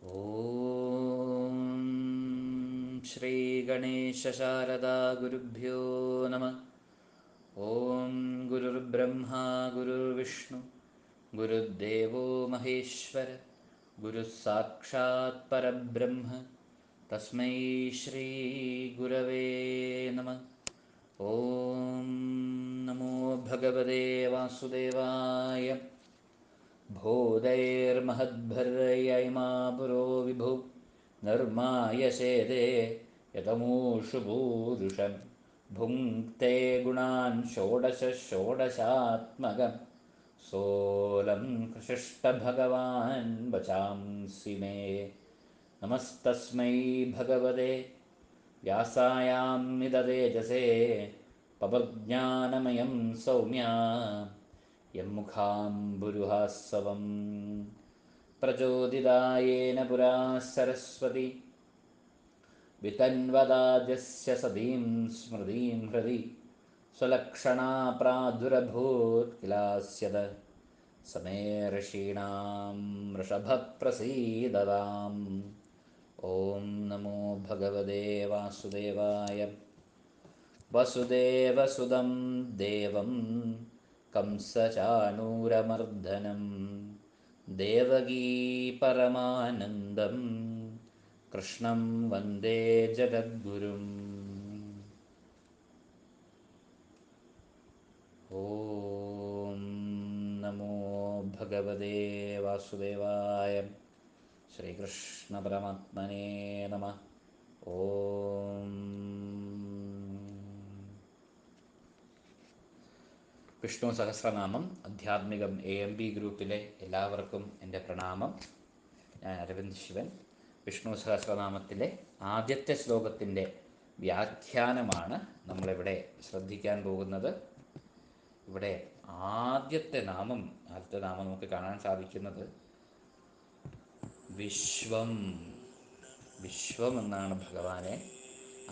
ഓം ശ്രീ ഗണേശ ശാരദാ ഗുരുഭ്യോ നമഃ. ഓം ഗുരുർബ്രഹ്മ ഗുരുർവിഷ്ണു ഗുരുദേവോ മഹേശ്വര ഗുരു സാക്ഷാത് പരബ്രഹ്മ തസ്മൈ ശ്രീ ഗുരവേ നമഃ. ഓം നമോ ഭഗവതേ വാസുദേവായ. ഭൂതൈർമഹദ്ഭിർയൈമാ പുരോ വിഭു നിർമായ ശേദേ യതമൂഷു പൂരുഷം ഭുങ്ക്തേ ഗുണാൻ ഷോഡശ ഷോഡശാത്മകം സോലം കൃഷിഷ്ടഭഗവാൻ വചാംസി മേ. നമസ്തസ്മൈ ഭഗവതേ വ്യാസായാമിതതേജസേ പവജ്ഞാനമയം സൗമ്യാ യം മുഖാംബുരുഹാസ്സവം പ്രചോദിതായേന പുരാ സരസ്വതി വിതന്വദാദ്യസ്യ സതീം സ്മൃതിം ഹൃദി സ്വലക്ഷണാ പ്രാദുരഭൂത് കിലാസ്യത സമേ ഋഷീണാം വൃഷഭപ്രസീദതാം. ഓം നമോ ഭഗവതേ വാസുദേവായ. വസുദേവസുതം ദേവം कंसचाणूरमर्दनं देवकी परमानन्दं कृष्णं वन्दे जगद्गुरुम्. ॐ नमो भगवते वासुदेवाय. श्रीकृष्णपरमात्मने नमः. ॐ വിഷ്ണു സഹസ്രനാമം ആധ്യാത്മികം AMB ഗ്രൂപ്പിലെ എല്ലാവർക്കും എൻ്റെ പ്രണാമം. ഞാൻ അരവിന്ദ് ശിവൻ. വിഷ്ണു സഹസ്രനാമത്തിലെ ആദ്യത്തെ ശ്ലോകത്തിൻ്റെ വ്യാഖ്യാനമാണ് നമ്മളിവിടെ ശ്രദ്ധിക്കാൻ പോകുന്നത്. ഇവിടെ ആദ്യത്തെ നാമം നമുക്ക് കാണാൻ സാധിക്കുന്നത് വിശ്വം. വിശ്വം എന്നാണ് ഭഗവാനെ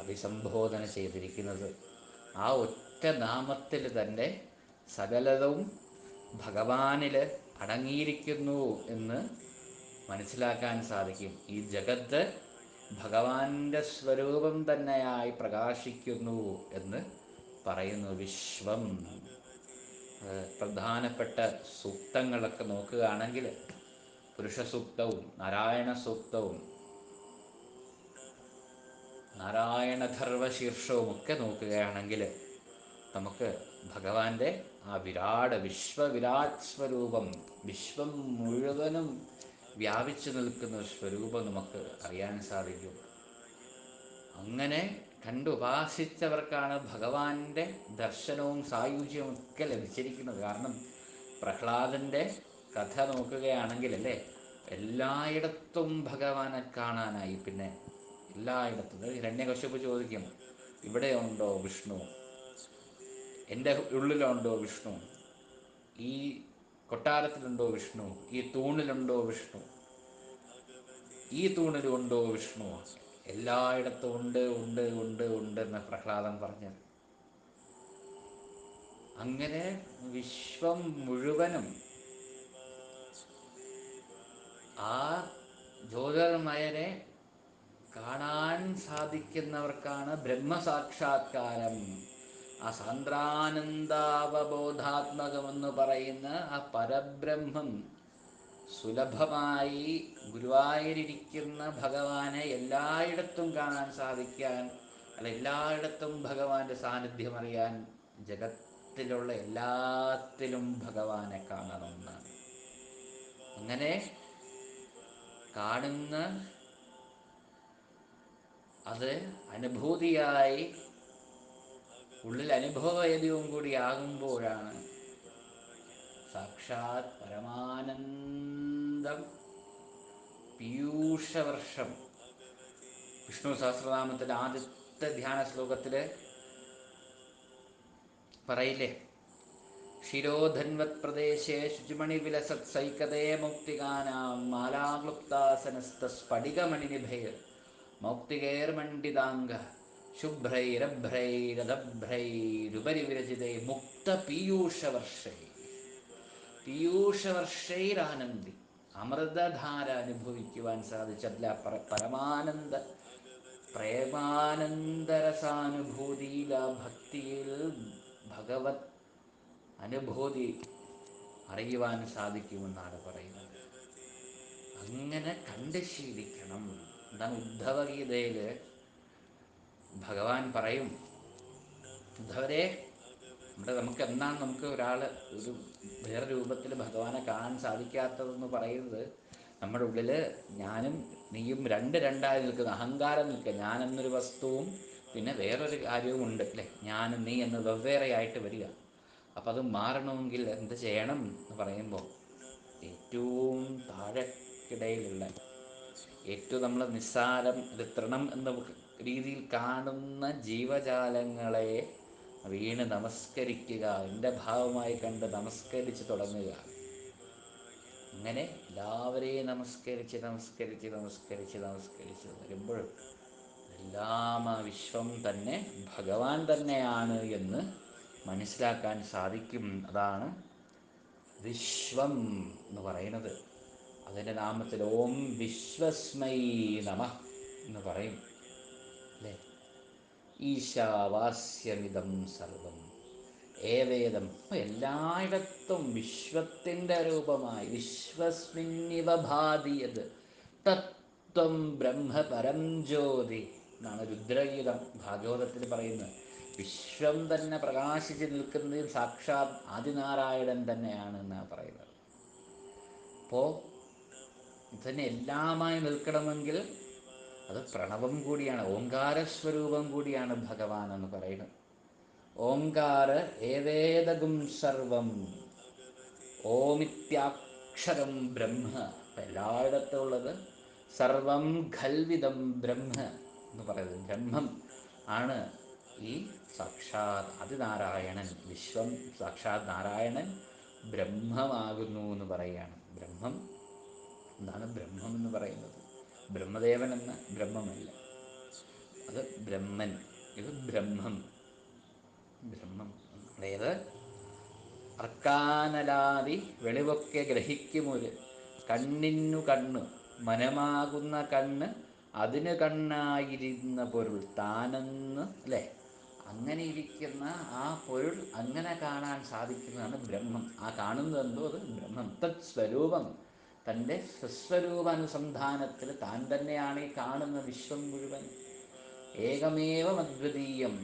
അഭിസംബോധന ചെയ്തിരിക്കുന്നത്. ആ ഒറ്റ നാമത്തിൽ തന്നെ സകലതും ഭഗവാനിൽ അടങ്ങിയിരിക്കുന്നു എന്ന് മനസ്സിലാക്കാൻ സാധിക്കും. ഈ ജഗത്ത് ഭഗവാന്റെ സ്വരൂപം തന്നെയായി പ്രകാശിക്കുന്നു എന്ന് പറയുന്നു. വിശ്വം. പ്രധാനപ്പെട്ട സൂക്തങ്ങളൊക്കെ നോക്കുകയാണെങ്കിൽ പുരുഷ സൂക്തവും നാരായണ സൂക്തവും നാരായണധർവ ശീർഷവും ഒക്കെ നോക്കുകയാണെങ്കിൽ നമുക്ക് ഭഗവാന്റെ ആ വിശ്വവിരാട് സ്വരൂപം, വിശ്വം മുഴുവനും വ്യാപിച്ചു നിൽക്കുന്ന സ്വരൂപം നമുക്ക് അറിയാൻ സാധിക്കും. അങ്ങനെ കണ്ടുപാസിച്ചവർക്കാണ് ഭഗവാന്റെ ദർശനവും സായുജ്യവും ഒക്കെ ലഭിച്ചിരിക്കുന്നത്. കാരണം പ്രഹ്ലാദൻ്റെ കഥ നോക്കുകയാണെങ്കിൽ അല്ലേ, എല്ലായിടത്തും ഭഗവാനെ കാണാനായി. പിന്നെ എല്ലായിടത്തും ഹിരണ്യകശിപു ചോദിക്കും, ഇവിടെ ഉണ്ടോ വിഷ്ണു? എൻ്റെ ഉള്ളിലുണ്ടോ വിഷ്ണു? ഈ കൊട്ടാരത്തിലുണ്ടോ വിഷ്ണു? ഈ തൂണിലുണ്ടോ വിഷ്ണു? ഈ തൂണിലുണ്ടോ വിഷ്ണു? എല്ലായിടത്തും ഉണ്ട് ഉണ്ട് ഉണ്ട് ഉണ്ട് എന്ന് പ്രഹ്ലാദൻ പറഞ്ഞു. അങ്ങനെ വിശ്വം മുഴുവനും ആ ജ്യോതിർമയനെ കാണാൻ സാധിക്കുന്നവർക്കാണ് ബ്രഹ്മസാക്ഷാത്കാരം. ആ സാന്ദ്രാനന്ദാവബോധാത്മകമെന്ന് പറയുന്ന ആ പരബ്രഹ്മം സുലഭമായി ഗുരുവായൂരിരിക്കുന്ന ഭഗവാനെ എല്ലായിടത്തും കാണാൻ സാധിക്കാൻ, എല്ലായിടത്തും ഭഗവാന്റെ സാന്നിധ്യം അറിയാൻ ജഗത്തിലുള്ള എല്ലാത്തിലും ഭഗവാനെ കാണണമെന്നാണ്. അങ്ങനെ കാണുന്ന അത് അനുഭൂതിയായി ഉള്ളിൽ അനുഭവവേദ്യവും കൂടി ആകുമ്പോഴാണ് സാക്ഷാത് പരമാനന്ദം പീയൂഷവർഷം. വിഷ്ണു സഹസ്രനാമത്തിൻ്റെ ആദ്യത്തെ ധ്യാന ശ്ലോകത്തിൽ പറയില്ലേ, ശിരോധന്വത് പ്രദേശേ ശുചിമണി വിലസത് സൈകതേ മൗക്തികാനാം മാലാക്ലുപ്താസനസ്തസ്ഫടികമണിനിഭൈർ മൗക്തികേർമണ്ഡിതാംഗ ശുഭ്രൈരഭ്രൈരദഭ്രൈരുപരി വിരചിതേ മുക്ത പീയൂഷവർഷൈ. പീയൂഷവർഷൈരാനന്ദി. അമൃതധാര അനുഭവിക്കുവാൻ സാധിച്ചതില്ല. പരമാനന്ദ പ്രേമാനന്ദരസാനുഭൂതിയിൽ, ആ ഭക്തിയിൽ ഭഗവത് അനുഭൂതി അറിയുവാൻ സാധിക്കുമെന്നാണ് പറയുന്നത്. അങ്ങനെ കണ്ട് ശീലിക്കണം. എന്താണ് ഉദ്ധവഗീതയിൽ ഭഗവാൻ പറയും, ഉദ്ധവരെ, നമുക്ക് എന്താണ് നമുക്ക് ഒരാൾ ഒരു വേറെ രൂപത്തിൽ ഭഗവാനെ കാണാൻ സാധിക്കാത്തതെന്ന് പറയുന്നത്, നമ്മുടെ ഉള്ളിൽ ഞാനും നീയും രണ്ടായി നിൽക്കുന്ന അഹങ്കാരം നിൽക്കുക. ഞാനെന്നൊരു വസ്തുവും പിന്നെ വേറൊരു കാര്യവും ഉണ്ട് അല്ലേ, ഞാനും നീ എന്ന് വെവ്വേറെയായിട്ട് വരിക. അപ്പം അത് മാറണമെങ്കിൽ എന്ത് ചെയ്യണം എന്ന് പറയുമ്പോൾ, ഏറ്റവും താഴെക്കിടയിലുള്ള, ഏറ്റവും നമ്മൾ നിസ്സാരം, ഇത് തൃണം എന്ന രീതിയിൽ കാണുന്ന ജീവജാലങ്ങളെ വീണ് നമസ്കരിക്കുക, എൻ്റെ ഭാവമായി കണ്ട് നമസ്കരിച്ച് തുടങ്ങുക. അങ്ങനെ എല്ലാവരെയും നമസ്കരിച്ച് നമസ്കരിച്ച് നമസ്കരിച്ച് നമസ്കരിച്ച് വരുമ്പോൾ എല്ലാം ആ വിശ്വം തന്നെ ഭഗവാൻ തന്നെയാണ് എന്ന് മനസ്സിലാക്കാൻ സാധിക്കും. അതാണ് വിശ്വം എന്ന് പറയുന്നത്. അതിൻ്റെ നാമത്തിൽ ഓം വിശ്വസ്മൈ നമ എന്ന് പറയും അല്ലേ. ഈശാവാസ്യമിതം സർവം ഏവേദം, എല്ലായിടത്തും വിശ്വത്തിൻ്റെ രൂപമായി വിശ്വസ്മിന്നിവ ഭാതിയത് തത്വം ബ്രഹ്മ പരം ജ്യോതി എന്നാണ് രുദ്രഗീതം ഭാഗവതത്തിൽ പറയുന്നത്. വിശ്വം തന്നെ പ്രകാശിച്ച് നിൽക്കുന്നത് സാക്ഷാത് ആദിനാരായണൻ തന്നെയാണ് എന്നാണ് പറയുന്നത്. അപ്പോൾ ഇതിനെ എല്ലാമായി നിൽക്കണമെങ്കിൽ അത് പ്രണവം കൂടിയാണ്, ഓങ്കാരസ്വരൂപം കൂടിയാണ് ഭഗവാൻ എന്ന് പറയുന്നത്. ഓങ്കാര ഏവേദഗും സർവം, ഓമിത്യാക്ഷരം ബ്രഹ്മ, എല്ലായിടത്തും ഉള്ളത് സർവം ഖൽവിദം ബ്രഹ്മ എന്ന് പറയുന്നത്. ബ്രഹ്മം ആണ് ഈ സാക്ഷാത് ആദിനാരായണൻ. വിശ്വം സാക്ഷാത് നാരായണൻ ബ്രഹ്മമാകുന്നു എന്ന് പറയുകയാണ്. ബ്രഹ്മം എന്താണ് ബ്രഹ്മം എന്ന് പറയുന്നത്? ബ്രഹ്മദേവൻ എന്ന ബ്രഹ്മമല്ല, അത് ബ്രഹ്മൻ. ഇത് ബ്രഹ്മം. ബ്രഹ്മം അതായത് അർക്കാനലാദി വെളിവൊക്കെ ഗ്രഹിക്കുമൊരു കണ്ണിനു കണ്ണ്, മനമാകുന്ന കണ്ണ് അതിന് കണ്ണായിരുന്ന പൊരുൾ താനെന്ന് അല്ലേ. അങ്ങനെ ഇരിക്കുന്ന ആ പൊരുൾ അങ്ങനെ കാണാൻ സാധിക്കുന്നതാണ് ബ്രഹ്മം. ആ കാണുന്നതെന്തോ അത് ബ്രഹ്മം. തത് സ്വരൂപം, തൻ്റെ സ്വസ്വരൂപാനുസന്ധാനത്തിൽ താൻ തന്നെയാണ് ഈ കാണുന്ന വിശ്വം മുഴുവൻ. ഏകമേവം അദ്വിതീയം,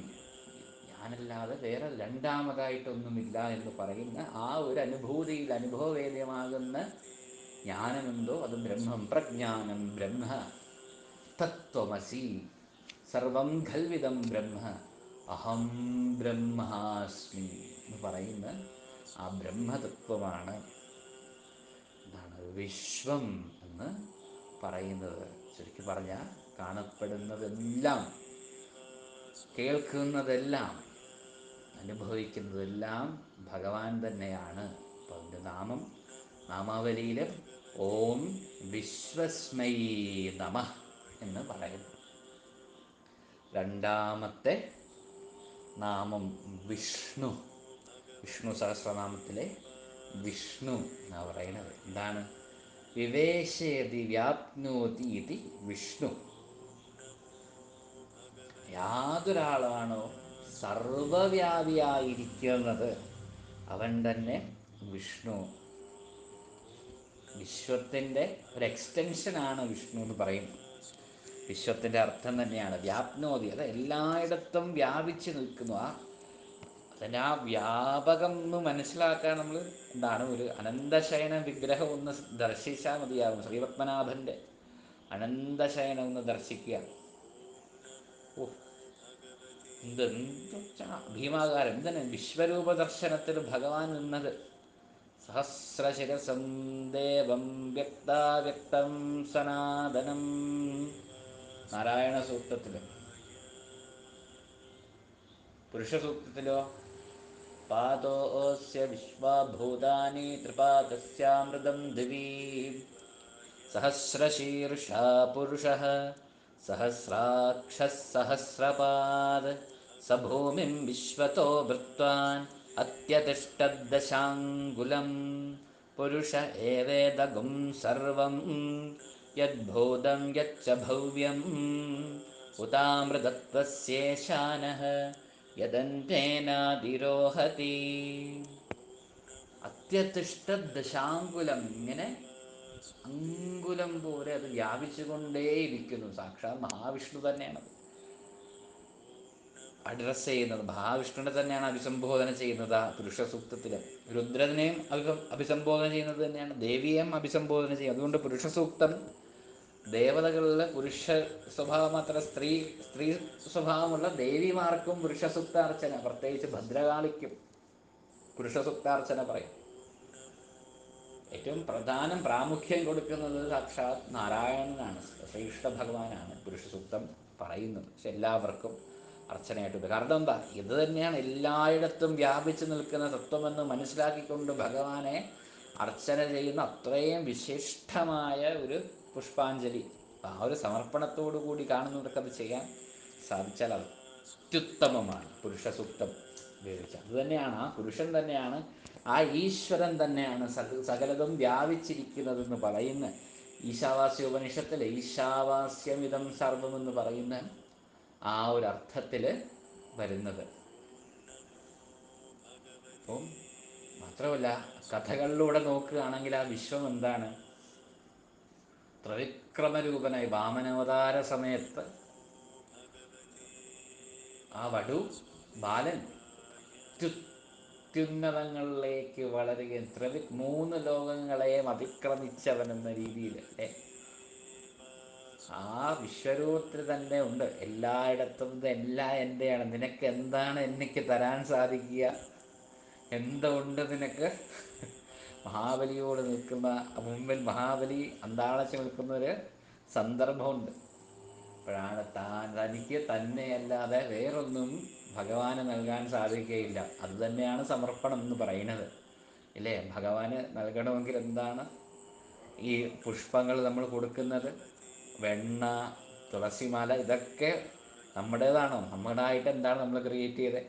ഞാനല്ലാതെ വേറെ രണ്ടാമതായിട്ടൊന്നുമില്ല എന്ന് പറയുന്ന ആ ഒരു അനുഭൂതിയിൽ അനുഭവവേദ്യമാകുന്ന ജ്ഞാനമെന്തോ അത് ബ്രഹ്മം. പ്രജ്ഞാനം ബ്രഹ്മ തത്വമസി സർവം ഖൽവിദം ബ്രഹ്മ അഹം ബ്രഹ്മാസ്മി എന്ന് പറയുന്ന ആ ബ്രഹ്മതത്വമാണ് എന്താണ് വിശ്വം എന്ന് പറയുന്നത്. ശരിക്കും പറഞ്ഞാൽ കാണപ്പെടുന്നതെല്ലാം, കേൾക്കുന്നതെല്ലാം, അനുഭവിക്കുന്നതെല്ലാം ഭഗവാൻ തന്നെയാണ്. അപ്പോൾ അതിൻ്റെ നാമാവലിയിൽ ഓം വിശ്വസ്മൈ നമ എന്ന് പറയുന്നു. രണ്ടാമത്തെ നാമം വിഷ്ണു. വിഷ്ണു സഹസ്രനാമത്തിലെ വിഷ്ണു എന്നാണ് പറയുന്നത്. എന്താണ്? വിവേശയതി വ്യാപ്നോതി ഇതി വിഷ്ണു. യാതൊരാളാണോ സർവവ്യാപിയായിരിക്കുന്നത് അവൻ തന്നെ വിഷ്ണു. വിശ്വത്തിൻ്റെ ഒരു എക്സ്റ്റൻഷനാണ് വിഷ്ണു എന്ന് പറയുന്നത്. വിശ്വത്തിൻ്റെ അർത്ഥം തന്നെയാണ് വ്യാപ്നോതി, അത് എല്ലായിടത്തും വ്യാപിച്ച് നിൽക്കുന്നു. അതിൻ്റെ ആ വ്യാപകം എന്ന് മനസ്സിലാക്കാൻ നമ്മൾ എന്താണ് ഒരു അനന്തശയന വിഗ്രഹം ഒന്ന് ദർശിച്ചാൽ മതിയാകും. ശ്രീപത്മനാഭൻ്റെ അനന്തശയനം ഒന്ന് ദർശിക്കുക. ഓ, ഭീമാകാരം എന്താണ് വിശ്വരൂപ ദർശനത്തിൽ ഭഗവാൻ നിന്നത്. സഹസ്രശിരസം ദേവം വ്യക്താവ്യക്തം സനാതനം, നാരായണ സൂക്തത്തിൽ. പുരുഷ സൂക്തത്തിലോ പാദോസ്യ വിശ്വഭൂതാനി ത്രിപാദസ്യാമൃതം ദിവീ സഹസ്രശീർഷാ പുരുഷഃ സഹസ്രാക്ഷഃ സഹസ്രപാദ് സ ഭൂമിം വിശ്വതോ വൃത്വാൻ അത്യതിഷ്ഠദ്ദശാംഗുലം പുരുഷ ഏവേദഗും സർവം യദ്ഭൂതം യచ్చ ഭവ്യം ഉതാമൃതത്വസ്യേശാനഃ യദന്തേനാതിരോഹതി. അത്യതിഷ്ഠദശാങ്കുലം, ഇങ്ങനെ അങ്കുലം പോലെ അത് വ്യാപിച്ചുകൊണ്ടേയിരിക്കുന്നു. സാക്ഷാൽ മഹാവിഷ്ണു തന്നെയാണ് അഡ്രസ്സ് ചെയ്യുന്നത്. മഹാവിഷ്ണുവിനെ തന്നെയാണ് അഭിസംബോധന ചെയ്യുന്നത് ആ പുരുഷ സൂക്തത്തിൽ. രുദ്രനെയും അഭിസംബോധന ചെയ്യുന്നത് തന്നെയാണ്, ദേവിയെയും അഭിസംബോധന ചെയ്യുന്നത്. അതുകൊണ്ട് പുരുഷ സൂക്തം ദേവതകളിൽ പുരുഷ സ്വഭാവം മാത്രം, സ്ത്രീ സ്വഭാവമുള്ള ദേവിമാർക്കും പുരുഷ സൂക്താർച്ചന, പ്രത്യേകിച്ച് ഭദ്രകാളിക്കും പുരുഷ സൂക്താർച്ചന പറയും. ഏറ്റവും പ്രാമുഖ്യം കൊടുക്കുന്നത് സാക്ഷാത് നാരായണനാണ്, ശ്രീകൃഷ്ണ ഭഗവാനാണ് പുരുഷ സൂക്തം പറയുന്നത്. പക്ഷെ എല്ലാവർക്കും അർച്ചനയായിട്ട്. കാരണം എന്താ, ഇത് തന്നെയാണ് എല്ലായിടത്തും വ്യാപിച്ചു നിൽക്കുന്ന തത്വമെന്ന് മനസ്സിലാക്കിക്കൊണ്ട് ഭഗവാനെ അർച്ചന ചെയ്യുന്ന അത്രയും വിശിഷ്ടമായ ഒരു പുഷ്പാഞ്ജലി. ആ ഒരു സമർപ്പണത്തോടു കൂടി കാണുന്നവർക്ക് അത് ചെയ്യാൻ സാധിച്ചാൽ അത് അത്യുത്തമമാണ്. പുരുഷ സൂക്തം ഉപയോഗിച്ച് അത് തന്നെയാണ്, ആ പുരുഷൻ തന്നെയാണ്, ആ ഈശ്വരൻ തന്നെയാണ് സകലതും വ്യാപിച്ചിരിക്കുന്നതെന്ന് പറയുന്ന ഈശാവാസ്യ ഉപനിഷത്തിൽ ഈശാവാസ്യമിതം സർവമെന്ന് പറയുന്ന ആ ഒരു അർത്ഥത്തിൽ വരുന്നത്. അപ്പം മാത്രമല്ല, കഥകളിലൂടെ നോക്കുകയാണെങ്കിൽ ആ വിശ്വം എന്താണ്, ത്രിവിക്രമരൂപനായി വാമനാവതാര സമയത്ത് ആ വടു ബാലൻ അത്യുന്നതങ്ങളിലേക്ക് വളരുകയും 3 ലോകങ്ങളെയും അതിക്രമിച്ചവൻ എന്ന രീതിയിൽ ആ വിശ്വരൂപത്തിൽ തന്നെ ഉണ്ട്. എല്ലായിടത്തും എല്ലാം എൻ്റെയാണ്, നിനക്ക് എന്താണ് എനിക്ക് തരാൻ സാധിക്കുക, എന്തുണ്ട് നിനക്ക്. മഹാബലിയോട് നിൽക്കുന്ന മുമ്പിൽ മഹാബലി അന്താളച്ച് നിൽക്കുന്നൊരു സന്ദർഭമുണ്ട്. അപ്പോഴാണ് തനിക്ക് തന്നെയല്ലാതെ വേറൊന്നും ഭഗവാന് നൽകാൻ സാധിക്കുകയില്ല. അതുതന്നെയാണ് സമർപ്പണം എന്ന് പറയുന്നത്, ഇല്ലേ? ഭഗവാന് നൽകണമെങ്കിൽ എന്താണ് ഈ പുഷ്പങ്ങൾ നമ്മൾ കൊടുക്കുന്നത്? വെണ്ണ, തുളസിമാല, ഇതൊക്കെ നമ്മുടേതാണോ? നമ്മുടേതായിട്ട് എന്താണ് നമ്മൾ ക്രിയേറ്റ് ചെയ്തത്?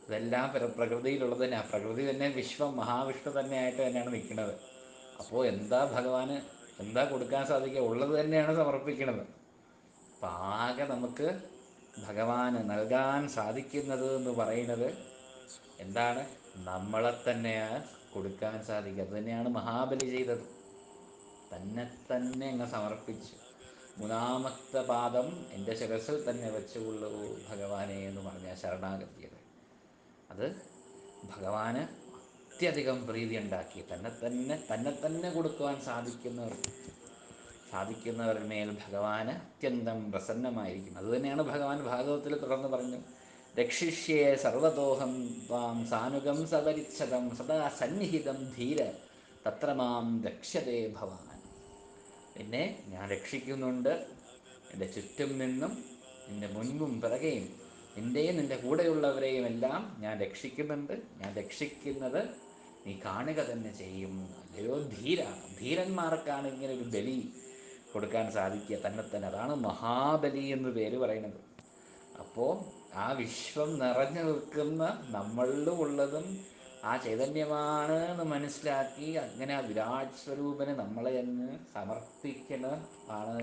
ഇതെല്ലാം പ്രകൃതിയിലുള്ളത് തന്നെ. ആ പ്രകൃതി തന്നെ വിശ്വം മഹാവിഷ്ണു തന്നെയായിട്ട് തന്നെയാണ് നിൽക്കുന്നത്. അപ്പോൾ എന്താ ഭഗവാന് എന്താ കൊടുക്കാൻ സാധിക്കുക? ഉള്ളത് തന്നെയാണ് സമർപ്പിക്കുന്നത്. അപ്പം ആകെ നമുക്ക് ഭഗവാന് നൽകാൻ സാധിക്കുന്നത് എന്ന് പറയുന്നത് എന്താണ്? നമ്മളെ തന്നെയാണ് കൊടുക്കാൻ സാധിക്കുക. അത് തന്നെയാണ് മഹാബലി ചെയ്തത്. തന്നെ അങ്ങ് സമർപ്പിച്ചു. 3-ാമത്തെ പാദം എൻ്റെ ശിരസിൽ തന്നെ വെച്ചുകൊള്ളൂ ഭഗവാനെ എന്ന് പറഞ്ഞ ശരണാഗതിയത്. അത് ഭഗവാന് അത്യധികം പ്രീതി ഉണ്ടാക്കി. തന്നെ തന്നെ കൊടുക്കുവാൻ സാധിക്കുന്നവരുടെ മേൽ ഭഗവാന് അത്യന്തം പ്രസന്നമായിരിക്കും. അതുതന്നെയാണ് ഭഗവാൻ ഭാഗവതത്തിൽ തുടർന്ന് പറഞ്ഞു, രക്ഷിഷ്യേ സർവതോഹം ത്വാം സാനുഗം സപരിച്ഛദം സദാ സന്നിഹിതം ധീര തത്ര മാം രക്ഷതേ ഭവാൻ. എന്നെ ഞാൻ രക്ഷിക്കുന്നുണ്ട്. എൻ്റെ ചുറ്റും നിന്നും, നിൻ്റെ മുൻപും പിറകെയും, നിൻ്റെയും നിൻ്റെ കൂടെയുള്ളവരെയും എല്ലാം ഞാൻ രക്ഷിക്കുന്നുണ്ട്. ഞാൻ രക്ഷിക്കുന്നത് നീ കാണുക തന്നെ ചെയ്യും. അല്ലയോ ധീര, ധീരന്മാർക്കാണ് ഇങ്ങനെ ഒരു ബലി കൊടുക്കാൻ സാധിക്കുക തന്നെ. അതാണ് മഹാബലി എന്ന് പേര് പറയുന്നത്. അപ്പോൾ ആ വിശ്വം നിറഞ്ഞു നിൽക്കുന്ന നമ്മളിലും ഉള്ളതും ആ ചൈതന്യമാണ് എന്ന് മനസ്സിലാക്കി അങ്ങനെ ആ വിരാട് സ്വരൂപനെ നമ്മളെ എന്ന് സമർപ്പിക്കുന്ന ആണ്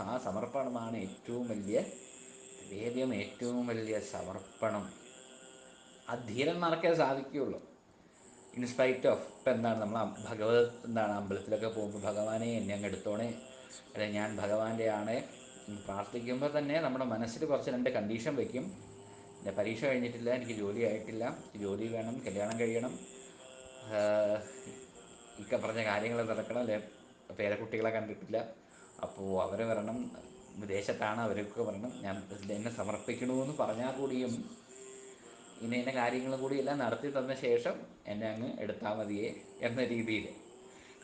ആ സമർപ്പണമാണ് ഏറ്റവും വലിയ നിവേദ്യം, ഏറ്റവും വലിയ സമർപ്പണം. ആ ധീരന്മാർക്കേ സാധിക്കുകയുള്ളൂ. ഇൻസ്പൈറ്റ് ഓഫ് ഇപ്പം എന്താണ് നമ്മൾ എന്താണ് അമ്പലത്തിലൊക്കെ പോകുമ്പോൾ ഭഗവാനെ എന്നെ അങ്ങ് എടുത്തോണേ, അല്ലെ ഞാൻ ഭഗവാന്റെ ആണ് പ്രാർത്ഥിക്കുമ്പോൾ തന്നെ നമ്മുടെ മനസ്സിൽ കുറച്ച് 2 കണ്ടീഷൻ വയ്ക്കും. എൻ്റെ പരീക്ഷ കഴിഞ്ഞിട്ടില്ല, എനിക്ക് ജോലി ആയിട്ടില്ല, ജോലി വേണം, കല്യാണം കഴിയണം, ഇക്ക പറഞ്ഞ കാര്യങ്ങൾ നടക്കണം, അല്ലെ പേരക്കുട്ടികളെ കണ്ടിട്ടില്ല, അപ്പോൾ അവർ വരണം, വിദേശത്താണ്, അവരൊക്കെ വരണം, ഞാൻ എന്നെ സമർപ്പിക്കണമെന്ന് പറഞ്ഞാൽ കൂടിയും ഇന്ന കാര്യങ്ങളും കൂടി എല്ലാം നടത്തി തന്ന ശേഷം എന്നെ അങ്ങ് എടുത്താൽ മതിയേ എന്ന രീതിയിൽ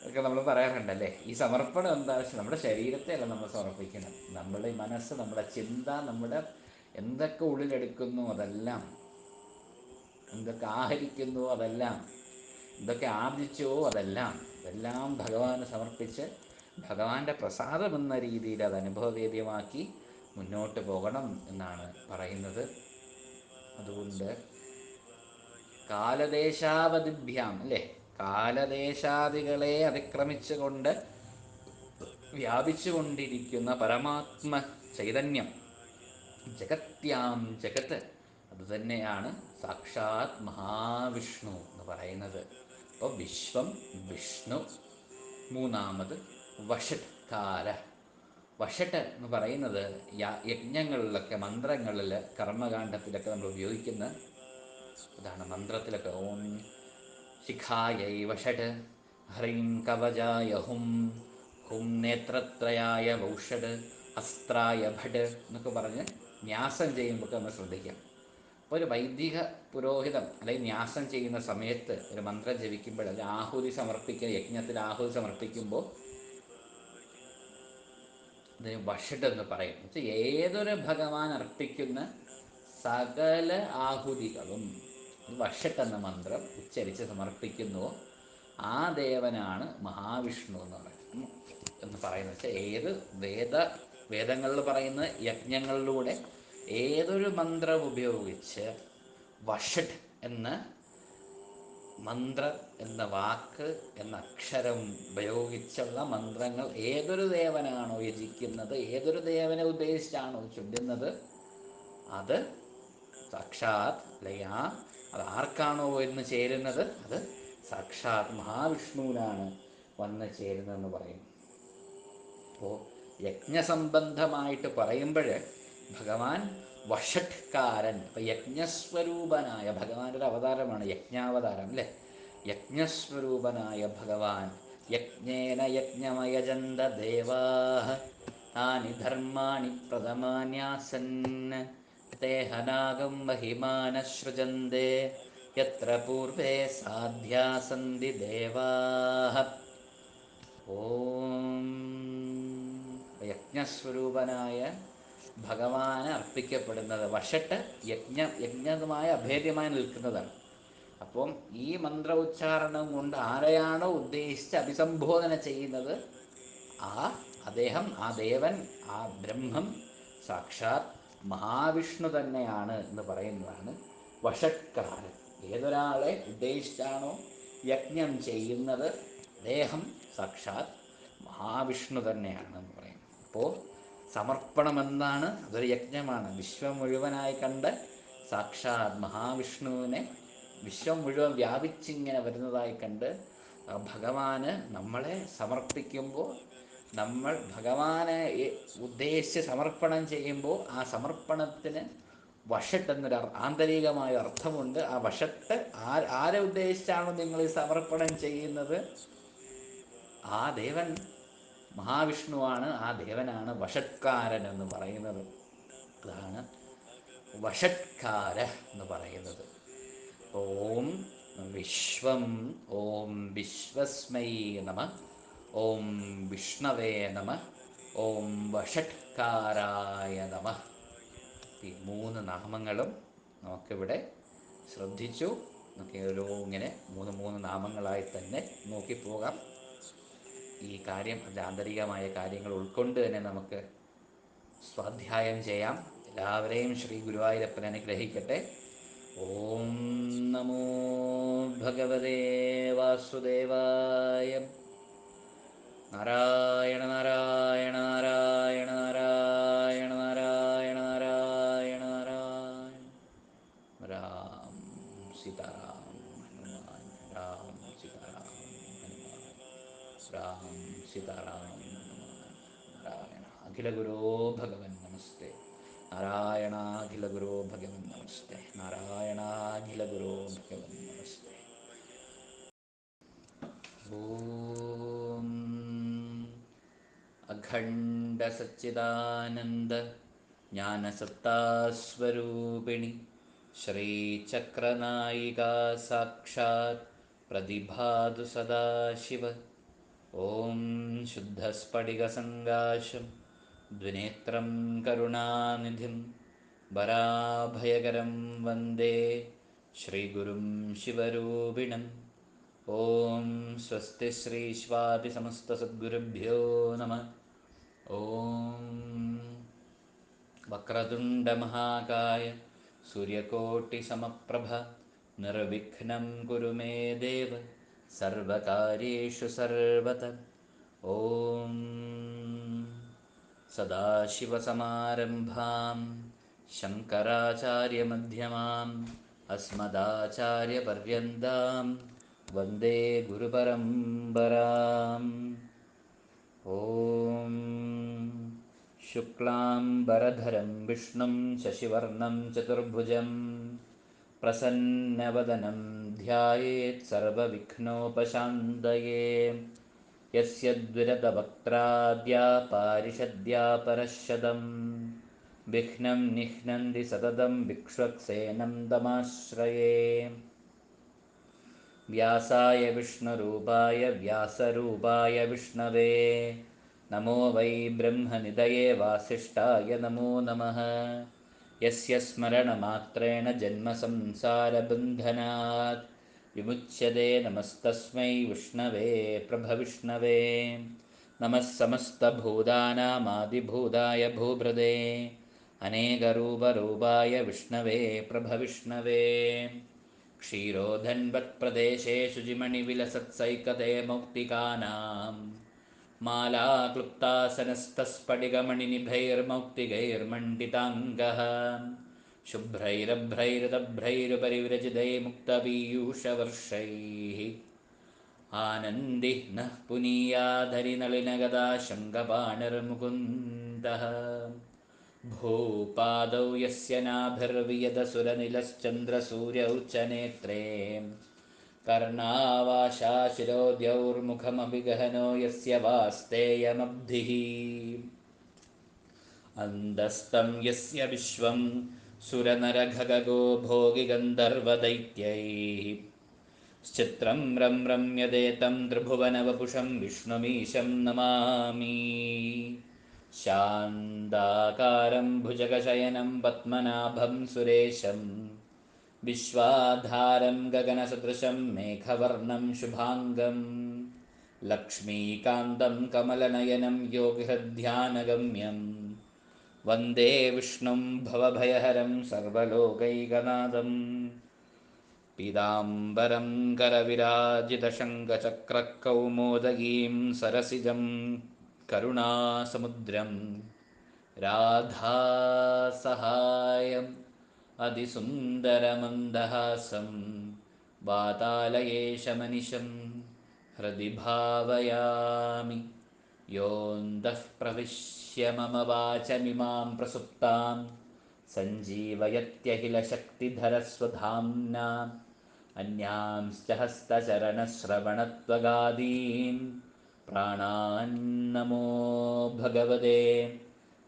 ഒക്കെ നമ്മൾ പറയാറുണ്ടല്ലേ. ഈ സമർപ്പണം എന്താ വെച്ചാൽ നമ്മുടെ ശരീരത്തെ അല്ല നമ്മൾ സമർപ്പിക്കണം, നമ്മുടെ മനസ്സ്, നമ്മുടെ ചിന്ത, നമ്മുടെ എന്തൊക്കെ ഉള്ളിലെടുക്കുന്നു അതെല്ലാം, എന്തൊക്കെ ആഹരിക്കുന്നു അതെല്ലാം, എന്തൊക്കെ ആർജിച്ചുവോ അതെല്ലാം ഭഗവാന് സമർപ്പിച്ച് ഭഗവാന്റെ പ്രസാദം എന്ന രീതിയിൽ അത് അനുഭവവേദ്യമാക്കി മുന്നോട്ട് പോകണം എന്നാണ് പറയുന്നത്. അതുകൊണ്ട് കാലദേശാവധിഭ്യാം, അല്ലേ, കാലദേശാദികളെ അതിക്രമിച്ചുകൊണ്ട് വ്യാപിച്ചുകൊണ്ടിരിക്കുന്ന പരമാത്മ ചൈതന്യം, ജഗത്യാം ജഗത്ത്, അതുതന്നെയാണ് സാക്ഷാത് മഹാവിഷ്ണു എന്ന് പറയുന്നത്. അപ്പോൾ വിശ്വം, വിഷ്ണു. മൂന്നാമത് വഷട്കാര. വഷട്ട് എന്ന് പറയുന്നത് യജ്ഞങ്ങളിലൊക്കെ, മന്ത്രങ്ങളിൽ, കർമ്മകാണ്ഡത്തിലൊക്കെ നമ്മൾ ഉപയോഗിക്കുന്ന അതാണ്. മന്ത്രത്തിലൊക്കെ ഓം ശിഖായൈ വഷട്, ഹ്രീം കവചായ ഹും, ഹും നേത്രത്രയായ വൗഷട്, അസ്ത്രായ ഭട് എന്നൊക്കെ പറഞ്ഞ് ന്യാസം ചെയ്യുമ്പോൾ നമ്മൾ ശ്രദ്ധിക്കാം. അപ്പോൾ ഒരു വൈദിക പുരോഹിതം അല്ലെങ്കിൽ ന്യാസം ചെയ്യുന്ന സമയത്ത് ഒരു മന്ത്രം ജപിക്കുമ്പോൾ, അത് ആഹുതി സമർപ്പിക്കുക, യജ്ഞത്തിൽ ആഹുതി സമർപ്പിക്കുമ്പോൾ ഇതിന് വഷട് എന്ന് പറയും. എന്നുവെച്ചാൽ ഏതൊരു ഭഗവാൻ അർപ്പിക്കുന്ന സകല ആഹുതികളും വഷട്ട് എന്ന മന്ത്രം ഉച്ചരിച്ച് സമർപ്പിക്കുന്നുവോ ആ ദേവനാണ് മഹാവിഷ്ണു എന്ന് പറയുന്നത്. വെച്ചാൽ ഏത് വേദങ്ങളിൽ പറയുന്ന യജ്ഞങ്ങളിലൂടെ ഏതൊരു മന്ത്രം ഉപയോഗിച്ച് വഷട്ട് എന്ന മന്ത്രം എന്ന വാക്ക് എന്ന അക്ഷരം ഉപയോഗിച്ചുള്ള മന്ത്രങ്ങൾ ഏതൊരു ദേവനാണോ യജിക്കുന്നത്, ഏതൊരു ദേവനെ ഉദ്ദേശിച്ചാണോ ചൊല്ലുന്നത്, അത് സാക്ഷാത് അല്ലെങ്കിൽ അത് ആർക്കാണോ എന്ന് ചേരുന്നത്, അത് സാക്ഷാത് മഹാവിഷ്ണുവിനാണ് വന്ന് ചേരുന്നതെന്ന് പറയും. അപ്പോൾ യജ്ഞസംബന്ധമായിട്ട് പറയുമ്പോൾ ഭഗവാൻ വഷട്കാരൻ. അപ്പം യജ്ഞസ്വരൂപനായ ഭഗവാന്റെ ഒരു അവതാരമാണ് യജ്ഞാവതാരം, അല്ലേ? യജ്ഞസ്വരൂപനായ ഭഗവാൻ. യജ്ഞേന യജ്ഞമയജന്ത ദേവാഃ താനി ധർമാണി പ്രഥമാന്യാസൻ തേഹനാഗം മഹിമാനസൃജന്തേ യത്ര പൂർവേ സാധ്യാ സന്തി ദേവാഃ. ഓം. യജ്ഞസ്വരൂപനായ ഭഗവാന് അർപ്പിക്കപ്പെടുന്നത് വഷട്ട് യജ്ഞമായ അഭേദ്യമായി നിൽക്കുന്നതാണ്. അപ്പം ഈ മന്ത്ര ഉച്ചാരണം കൊണ്ട് ആരെയാണോ ഉദ്ദേശിച്ച് അഭിസംബോധന ചെയ്യുന്നത്, അദ്ദേഹം, ആ ദേവൻ, ആ ബ്രഹ്മം സാക്ഷാത് മഹാവിഷ്ണു തന്നെയാണ് എന്ന് പറയുന്നതാണ് വഷട്കാരൻ. ഏതൊരാളെ ഉദ്ദേശിച്ചാണോ യജ്ഞം ചെയ്യുന്നത്, അദ്ദേഹം സാക്ഷാത് മഹാവിഷ്ണു തന്നെയാണെന്ന് പറയും. അപ്പോൾ സമർപ്പണം എന്നാണ്, അതൊരു യജ്ഞമാണ്. വിശ്വം മുഴുവനായി കണ്ട് സാക്ഷാത് മഹാവിഷ്ണുവിനെ വിശ്വം മുഴുവൻ വ്യാപിച്ചിങ്ങനെ വരുന്നതായി കണ്ട് ഭഗവാന് നമ്മളെ സമർപ്പിക്കുമ്പോൾ, നമ്മൾ ഭഗവാനെ ഉദ്ദേശിച്ച് സമർപ്പണം ചെയ്യുമ്പോൾ ആ സമർപ്പണത്തിന് വഷട്ട് എന്നൊരു ആന്തരികമായ അർത്ഥമുണ്ട്. ആ വഷട്ട് ആരെ ഉദ്ദേശിച്ചാണോ നിങ്ങൾ ഈ സമർപ്പണം ചെയ്യുന്നത്, ആ ദേവൻ മഹാവിഷ്ണുവാണ്. ആ ദേവനാണ് വഷട്കാരൻ എന്ന് പറയുന്നത്. അതാണ് വഷട്കാര എന്ന് പറയുന്നത്. ഓം വിശ്വം, ഓം വിശ്വസ്മൈ നമ, ഓം വിഷ്ണവേ നമ, ഓം വഷട്കാരായ നമ. ഈ മൂന്ന് നാമങ്ങളും നമുക്കിവിടെ ശ്രദ്ധിച്ചു. നമുക്ക് ഓരോ ഇങ്ങനെ മൂന്ന് നാമങ്ങളായി തന്നെ നോക്കിപ്പോകാം. ഈ കാര്യം, അതിൻ്റെ ആന്തരികമായ കാര്യങ്ങൾ ഉൾക്കൊണ്ട് തന്നെ നമുക്ക് സ്വാധ്യായം ചെയ്യാം. എല്ലാവരെയും ശ്രീ ഗുരുവായൂരപ്പൻ അനുഗ്രഹിക്കട്ടെ. ഓം നമോ ഭഗവതേ വാസുദേവായ. നാരായണ നാരായണ നാരായണ നാരായണ നാരായണ നാരായണ നാരായണ. രാം സീതാറാം ഹനുമാൻ, രാം സീതാറാം ഹനുമാൻ, രാം സീതാറാം ഹനുമാൻ. നാരായണ അഖില ഗുരോ ഭഗവൻ നമസ്തേ. നാരായണ അഖില ഗുരോ ഭഗവൻ നമസ്തേ. നാരായണ അഖില ഗുരോ ഭഗവൻ നമസ്തേ. ഓം അഖണ്ഡ സച്ചിദാനന്ദ ജ്ഞാനസത്താസ്വരൂപിണി ശ്രീചക്രനായികാ സാക്ഷാത് പ്രതിഭാതു സദാശിവ. ഓം ശുദ്ധസ്ഫടികസംകാശം ദ്വിനേത്രം കരുണാനിധിം വരാഭയകരം വന്ദേ ശ്രീഗുരും ശിവരൂപിണം. ഓം സ്വസ്തി ശ്രീശ്വാദിസമസ്തസദ്ഗുരുഭ്യോ നമഃ. ഓം വക്രതുണ്ടമഹാകായ സൂര്യകോട്ടിസമപ്രഭ നിർവിഘ്നം കുരു മേ ദേവ സർവകാര്യേഷു സർവത. ഓം സദാശിവസമാരംഭാം ശങ്കരാചാര്യമധ്യമാം അസ്മദാചാര്യപര്യന്താം വന്ദേ ഗുരുപരമ്പരാം. ഓം ശുക്ലാംബരധരം വിഷ്ണും ശശിവർണം ചതുർഭുജം പ്രസന്നവദനം ധ്യായേത് സർവവിഘ്നോപശാന്തയേ. യസ്യ ദ്വിരദവക്ത്രാദ്യാ പാരിഷദ്യാ പരശതം വിഘ്നം നിഹ്നന്തി സതതം വിക്ഷ്വക്സേനം തമാശ്രയേ. വ്യാസായ വിഷ്ണുരൂപായ വ്യാസരൂപായ വിഷ്ണവേ നമോ വൈ ബ്രഹ്മനിധയേ വാസിഷ്ഠായ നമോ നമഃ. യസ്യ സ്മരണമാത്രേണ ജന്മസംസാരബന്ധനാത് വിമുച്യതേ. നമസ്തസ്മൈ വിഷ്ണവേ പ്രഭവിഷ്ണവേ. നമഃ സമസ്തഭൂതാനാമാദിഭൂതായ ഭൂഭൃതേ അനേകരൂപരൂപായ വിഷ്ണവേ പ്രഭവിഷ്ണവേ. ക്ഷീരോധൻവത്പ്രദേശേ ശുചിമണിവിലസത്സൈകതേ മൗക്തികാനാം മാലാക്ലുപ്താസനസ്ഥസ്ഫടികമണിനിഭൈർമൗക്തികൈർമണ്ഡിതാംഗഃ ശുഭ്രൈരഭ്രൈരതഭ്രൈരുപരിവിരജിതൈ മുക്തപീയൂഷവർഷൈः ആനന്ദി നഃ പുനീയാധരിനളിനഗദാ ശങ്കപാണിർമുകുന്ദഃ. ഭൂപാദൗ യസ്യ നാഭിർവിയദസുരനിലശ്ചന്ദ്രസൂര്യൗ ച നേത്രേ കർണാവാശാശിരോദ്യൗർമുഖമഭിഗഹനോ യസ്യ വാസ്തേയമബ്ധിः. അന്തസ്തം യസ്യ വിശ്വം സുരനരഖഗോ ഭോഗിഗന്ധർവദൈത്യൈः ശ്ചിത്രം രമ്യതേ തം ത്രിഭുവനവപുഷം വിഷ്ണുമീശം നമാമി. ശാന്താകാരം ഭുജഗശയനം പദ്മനാഭം സുരേശം വിശ്വാധാരം ഗഗനസദൃശം മേഘവർണം ശുഭാംഗം ലക്ഷ്മീകാന്തം കമലനയനം യോഗിഹൃദ്ധ്യാനഗമ്യം വന്ദേ വിഷ്ണും ഭവഭയഹരം സർവലോകൈകനാഥം. പീതാംബരം കരവിരാജിതശങ്കചക്രകൗമോദഗീം സരസിജം കരുണാസമുദ്രം രാധാസഹായം അതിസുന്ദരമന്ദഹാസം വാതാലയേശമനിശം ഹൃദി ഭാവയാമി. യോऽന്തഃ പ്രവിശ്യ മമ വാചമിമാം പ്രസുപ്താം സഞ്ജീവയത്യഖിലശക്തിധരസ്വധാംനാ അന്യാംശ്ച ഹസ്തചരണശ്രവണത്വഗാദീൻ പ്രാണാന്നമോ ഭഗവതേ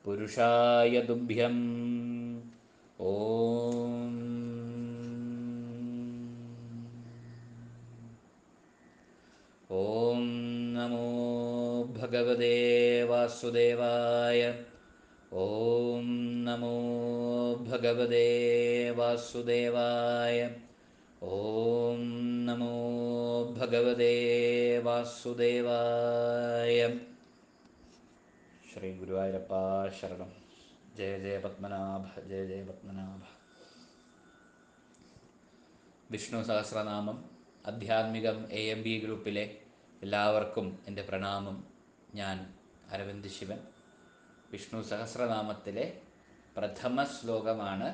പുരുഷായ തുഭ്യം. ഓം ഓം നമോ ഭഗവതേ വാസുദേവായ. ഓം നമോ ഭഗവതേ വാസുദേവായ. ഓം നമോ ഭഗവതേ വാസുദേവായ. ശ്രീ ഗുരുവായൂരപ്പ ശരണം. ജയ ജയ പത്മനാഭ, ജയ ജയ പത്മനാഭ. വിഷ്ണു സഹസ്രനാമം ആധ്യാത്മികം AMB ഗ്രൂപ്പിലെ എല്ലാവർക്കും എൻ്റെ പ്രണാമം. ഞാൻ അരവിന്ദ് ശിവൻ. വിഷ്ണു സഹസ്രനാമത്തിലെ പ്രഥമ ശ്ലോകമാണ്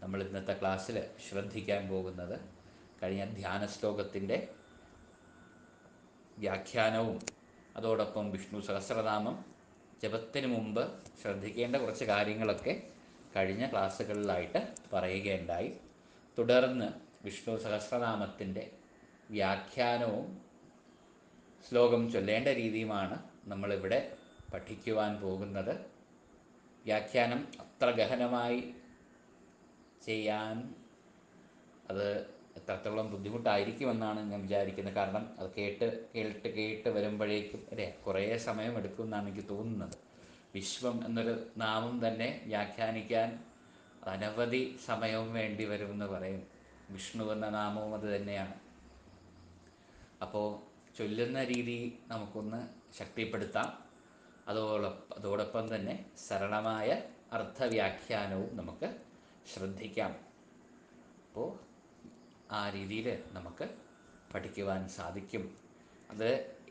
നമ്മൾ ഇന്നത്തെ ക്ലാസ്സിൽ ശ്രദ്ധിക്കാൻ പോകുന്നത്. കഴിഞ്ഞ ധ്യാന ശ്ലോകത്തിൻ്റെ വ്യാഖ്യാനവും അതോടൊപ്പം വിഷ്ണു സഹസ്രനാമം ജപത്തിന് മുമ്പ് ശ്രദ്ധിക്കേണ്ട കുറച്ച് കാര്യങ്ങളൊക്കെ കഴിഞ്ഞ ക്ലാസ്സുകളിലായിട്ട് പറയുകയുണ്ടായി. തുടർന്ന് വിഷ്ണു സഹസ്രനാമത്തിൻ്റെ വ്യാഖ്യാനവും ശ്ലോകം ചൊല്ലേണ്ട രീതിയുമാണ് നമ്മളിവിടെ പഠിക്കുവാൻ പോകുന്നത്. വ്യാഖ്യാനം അത്ര ഗഹനമായി ചെയ്യാൻ അത് എത്രത്തോളം ബുദ്ധിമുട്ടായിരിക്കുമെന്നാണ് ഞാൻ വിചാരിക്കുന്നത്. കാരണം അത് കേട്ട് വരുമ്പോഴേക്കും കുറേ സമയമെടുക്കുമെന്നാണ് എനിക്ക് തോന്നുന്നത്. വിശ്വം എന്നൊരു നാമം തന്നെ വ്യാഖ്യാനിക്കാൻ അനവധി സമയവും വേണ്ടി വരുമെന്ന് പറയും. വിഷ്ണു എന്ന നാമവും അത് തന്നെയാണ്. അപ്പോൾ ചൊല്ലുന്ന രീതി നമുക്കൊന്ന് ശക്തിപ്പെടുത്താം. അതോടൊപ്പം തന്നെ സരളമായ അർത്ഥവ്യാഖ്യാനവും നമുക്ക് ശ്രദ്ധിക്കാം. അപ്പോൾ ആ രീതിയിൽ നമുക്ക് പഠിക്കുവാൻ സാധിക്കും. അത്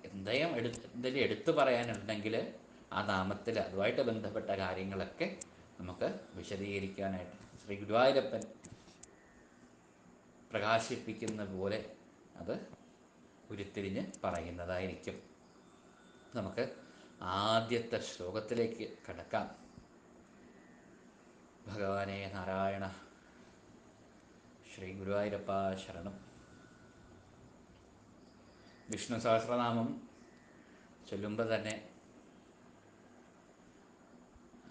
എന്തെങ്കിലും എടുത്തു പറയാനുണ്ടെങ്കിൽ ആ നാമത്തിൽ അതുമായിട്ട് ബന്ധപ്പെട്ട കാര്യങ്ങളൊക്കെ നമുക്ക് വിശദീകരിക്കാനായിട്ട് ശ്രീ ഗുരുവായൂരപ്പൻ പ്രകാശിപ്പിക്കുന്ന പോലെ അത് ഉരുത്തിരിഞ്ഞ് പറയുന്നതായിരിക്കും. നമുക്ക് ആദ്യത്തെ ശ്ലോകത്തിലേക്ക് കടക്കാം. ഭഗവാനെ നാരായണ, ശ്രീ ഗുരുവായൂരപ്പ ശരണം. വിഷ്ണു സഹസ്രനാമം ചൊല്ലുമ്പോൾ തന്നെ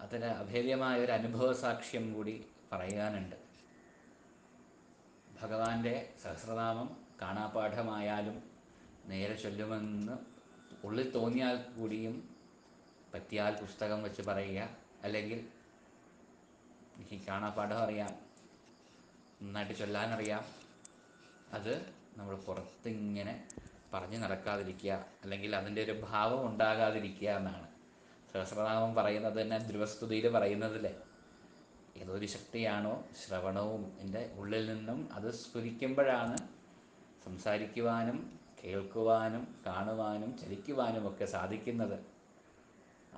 അതിന് അഭേദ്യമായ ഒരു അനുഭവ സാക്ഷ്യം കൂടി പറയാനുണ്ട്. ഭഗവാന്റെ സഹസ്രനാമം കാണാപാഠമായാലും നേരെ ചൊല്ലുമെന്ന് ഉള്ളിൽ തോന്നിയാൽ കൂടിയും പറ്റിയാൽ പുസ്തകം വെച്ച് പറയുക, അല്ലെങ്കിൽ എനിക്ക് കാണാപാഠം അറിയാം, നന്നായിട്ട് ചൊല്ലാനറിയാം, അത് നമ്മൾ പുറത്തിങ്ങനെ പറഞ്ഞു നടക്കാതിരിക്കുക, അല്ലെങ്കിൽ അതിൻ്റെ ഒരു ഭാവം ഉണ്ടാകാതിരിക്കുക എന്നാണ്. സഹസ്രനാമം പറയുന്നത് തന്നെ ധ്രുവസ്തുതിയിൽ പറയുന്നതില്ലേ, ഏതൊരു ശക്തിയാണോ ശ്രവണവും എൻ്റെ ഉള്ളിൽ നിന്നും അത് സ്ഫുരിക്കുമ്പോഴാണ് സംസാരിക്കുവാനും കേൾക്കുവാനും കാണുവാനും ചലിക്കുവാനും ഒക്കെ സാധിക്കുന്നത്.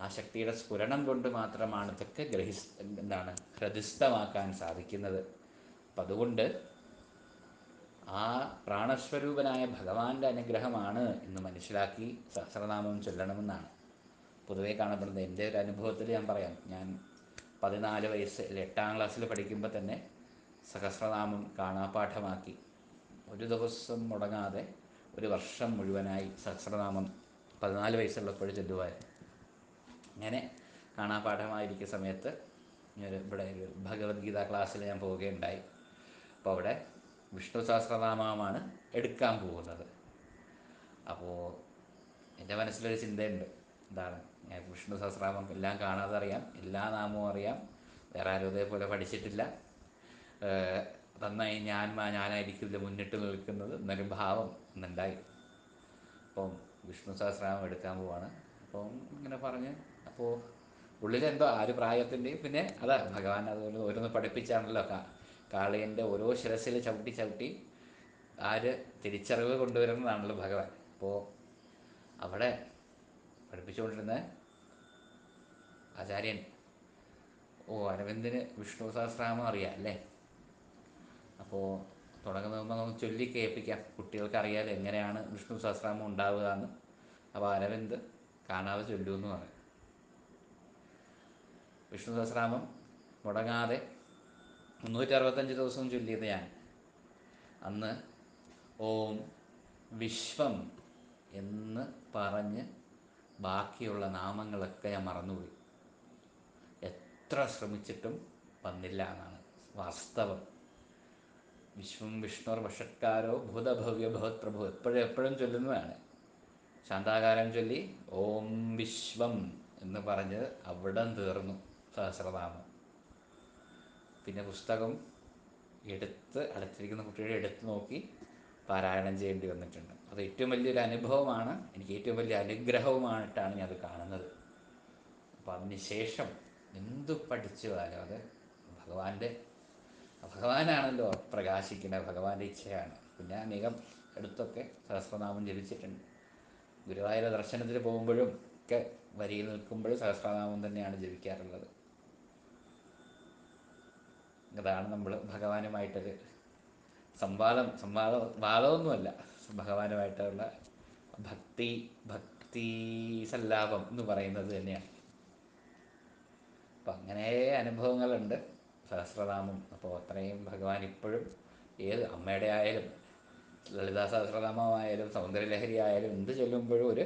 ആ ശക്തിയുടെ സ്ഫുരണം കൊണ്ട് മാത്രമാണ് ഇതൊക്കെ ഹൃദിസ്ഥമാക്കാൻ സാധിക്കുന്നത്. അപ്പം അതുകൊണ്ട് ആ പ്രാണസ്വരൂപനായ ഭഗവാന്റെ അനുഗ്രഹമാണ് എന്ന് മനസ്സിലാക്കി സഹസ്രനാമം ചൊല്ലണമെന്നാണ് പൊതുവേ കാണപ്പെടുന്നത്. എൻ്റെ ഒരു അനുഭവത്തിൽ ഞാൻ പറയാം. ഞാൻ 14 വയസ്സിൽ 8ാം ക്ലാസ്സിൽ പഠിക്കുമ്പോൾ തന്നെ സഹസ്രനാമം കാണാപാഠമാക്കി. ഒരു ദിവസം മുടങ്ങാതെ ഒരു വർഷം മുഴുവനായി സഹസ്രനാമം 14 വയസ്സുള്ളപ്പോൾ ചൊല്ലുമായിരുന്നു. അങ്ങനെ കാണാപാഠമായിരിക്കുന്ന സമയത്ത് ഇവിടെ ഒരു ഭഗവത്ഗീത ക്ലാസ്സിൽ ഞാൻ പോവുകയുണ്ടായി. അപ്പോൾ അവിടെ വിഷ്ണു സഹസ്രനാമമാണ് എടുക്കാൻ പോകുന്നത്. അപ്പോൾ എൻ്റെ മനസ്സിലൊരു ചിന്തയുണ്ട്. എന്താണ്, ഞാൻ വിഷ്ണു സഹസ്രനാമം എല്ലാം കാണാതെ അറിയാം, എല്ലാ നാമവും അറിയാം, വേറെ ആരും ഇതേപോലെ പഠിച്ചിട്ടില്ല, നന്നായി ഞാനായിരിക്കില്ല മുന്നിട്ട് നിൽക്കുന്നത് എന്നൊരു ഭാവം എന്നുണ്ടായി. അപ്പം വിഷ്ണു സഹസ്രനാമം എടുക്കാൻ പോവാണ്. അപ്പം ഇങ്ങനെ പറഞ്ഞ്, അപ്പോൾ ഉള്ളിലെന്തോ ആ ഒരു പ്രായത്തിൻ്റെയും പിന്നെ അതാ ഭഗവാൻ അതുപോലെ ഓരോന്ന് പഠിപ്പിച്ചാണല്ലോ. കാളിയൻ്റെ ഓരോ ശിരസിൽ ചവിട്ടി ചവിട്ടി തിരിച്ചറിവ് കൊണ്ടുവരുന്നതാണല്ലോ ഭഗവാൻ. അപ്പോൾ അവിടെ പഠിപ്പിച്ചുകൊണ്ടിരുന്ന ആചാര്യൻ, അരവിന്ദിന് വിഷ്ണു സഹസ്രനാമം അറിയാം അല്ലേ, അപ്പോൾ തുടങ്ങുമ്പോൾ നമുക്ക് ചൊല്ലി കേൾപ്പിക്കാം, കുട്ടികൾക്ക് അറിയാതെ എങ്ങനെയാണ് വിഷ്ണു സഹസ്രനാമം ഉണ്ടാവുക എന്ന്. അപ്പോൾ അരവിന്ദ് കാണാതെ ചൊല്ലുമെന്ന് പറയും. വിഷ്ണു സഹസ്രനാമം മുടങ്ങാതെ 365 ദിവസവും ചൊല്ലിയത് ഞാൻ. അന്ന് ഓം വിശ്വം എന്ന് പറഞ്ഞ് ബാക്കിയുള്ള നാമങ്ങളൊക്കെ ഞാൻ മറന്നുപോയി. എത്ര ശ്രമിച്ചിട്ടും വന്നില്ല എന്നാണ് വാസ്തവം. വിശ്വം വിഷ്ണുർ വഷത്കാരോ ഭൂതഭവ്യ ഭവത് പ്രഭു എപ്പോഴും ചൊല്ലുന്നതാണ്. ശാന്താകാരം ചൊല്ലി ഓം വിശ്വം എന്ന് പറഞ്ഞ് അവിടെ തീർന്നു സഹസ്രനാമം. പിന്നെ പുസ്തകം അടുത്തിരിക്കുന്ന കുട്ടികളെ എടുത്ത് നോക്കി പാരായണം ചെയ്യേണ്ടി വന്നിട്ടുണ്ട്. അത് ഏറ്റവും വലിയൊരു അനുഭവമാണ്, എനിക്ക് ഏറ്റവും വലിയ അനുഗ്രഹവുമായിട്ടാണ് ഞാൻ അത് കാണുന്നത്. അപ്പോൾ അതിനുശേഷം എന്തു പഠിച്ചാലും അത് ഭഗവാനാണല്ലോ പ്രകാശിക്കുന്നത്, ഭഗവാന്റെ ഇച്ഛയാണ്. പിന്നെ അനേകം അടുത്തൊക്കെ സഹസ്രനാമം ജപിച്ചിട്ടുണ്ട്. ഗുരുവായൂർ ദർശനത്തിന് പോകുമ്പോഴും ഒക്കെ വരിയിൽ നിൽക്കുമ്പോഴും സഹസ്രനാമം തന്നെയാണ് ജപിക്കാറുള്ളത്. അതാണ് നമ്മൾ ഭഗവാനുമായിട്ടൊരു വാദമൊന്നുമല്ല, ഭഗവാനുമായിട്ടുള്ള ഭക്തി സല്ലാപം എന്ന് പറയുന്നത് തന്നെയാണ്. അപ്പം അങ്ങനെ അനുഭവങ്ങളുണ്ട് സഹസ്രനാമം. അപ്പോൾ അത്രയും ഭഗവാൻ ഇപ്പോഴും ഏത് അമ്മയുടെ ആയാലും ലളിതാ സഹസ്രനാമമായാലും സൗന്ദര്യലഹരി ആയാലും എന്ത് ചൊല്ലുമ്പോഴും ഒരു